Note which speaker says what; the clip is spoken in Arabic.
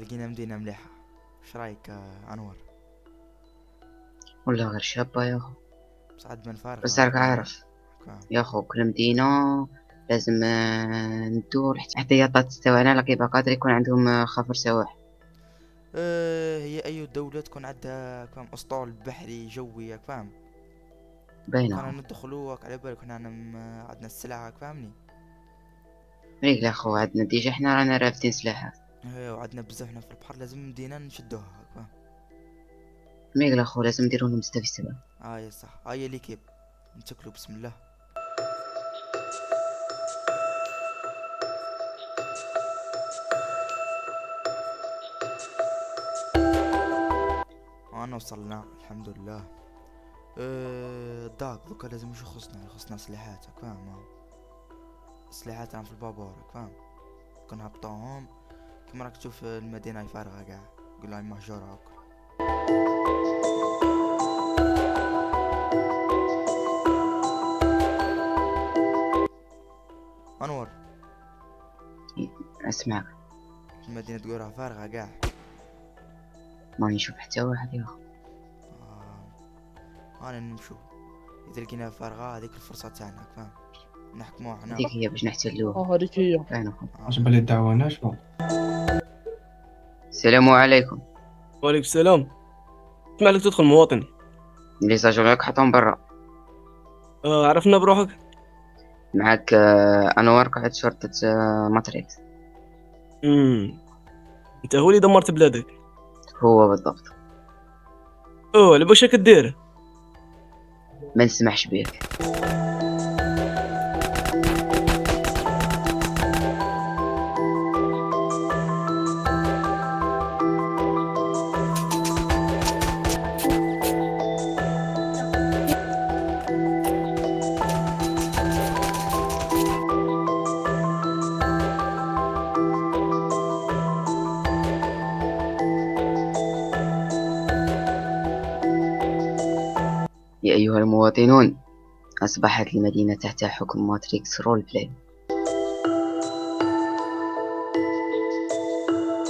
Speaker 1: لقينا مدينة مليحة. ايش رايك انور؟
Speaker 2: ولا غير شابة يا أخو.
Speaker 1: بس عاد من فارغة
Speaker 2: بس راك
Speaker 1: كمان.
Speaker 2: عارف يا أخو، كل مدينة لازم ندور احتياطات تستوعنا لك، يبقى قادر يكون عندهم خفر سواح.
Speaker 1: هي اي دولة تكون عندها فاهم اسطول بحري جوي ياك فاهم.
Speaker 2: باين
Speaker 1: كنا
Speaker 2: أخو.
Speaker 1: ندخلوك على بالك كنا عندنا السلعة فاهمني.
Speaker 2: هيك يا أخو، عندنا ديجا احنا رانا رافدين سلاحات.
Speaker 1: وعندنا بزاف في البحر لازم مدينة نشدوها هاك فاهم.
Speaker 2: ميك يا أخو، لازم نديرو لهم ستة في السبعة.
Speaker 1: يا صح يا ليكيب. نتكلوا بسم الله. انا وصلنا الحمد لله. الداك دوكا لازم مش يخصنا سلاحات هاك فاهم. سلاحاتنا في البابور هاك فاهم. كنهبطوهم. كيما راك تشوف المدينة فارغة قاع. قول هاي مهجورة هاك. انور.
Speaker 2: أسمعك.
Speaker 1: المدينة تقولها فارغة قاع.
Speaker 2: ما نشوف حتى واحد يا أخو.
Speaker 1: انا نمشو. اذا لقينا فارغة هذيك الفرصة تاعنا هاك فاهم. نحكمو حنا.
Speaker 2: هذيك هي باش نحتلوها.
Speaker 3: هذيك هي.
Speaker 2: باين أخو.
Speaker 4: عجبة لي الدعوة ناشفة.
Speaker 2: السلام عليكم.
Speaker 3: وعليكم السلام. اسمع لك تدخل مواطن.
Speaker 2: اللي ساجونك حطهم برا.
Speaker 3: عرفنا بروحك.
Speaker 2: معك أنور قائد شرطة ماتريكس.
Speaker 3: انت هو اللي دمرت بلادك.
Speaker 2: هو بالضبط.
Speaker 3: على باش راك دير.
Speaker 2: ما نسمحش بيك. يا أيها المواطنون، أصبحت المدينة تحت حكم ماتريكس رول بلاي.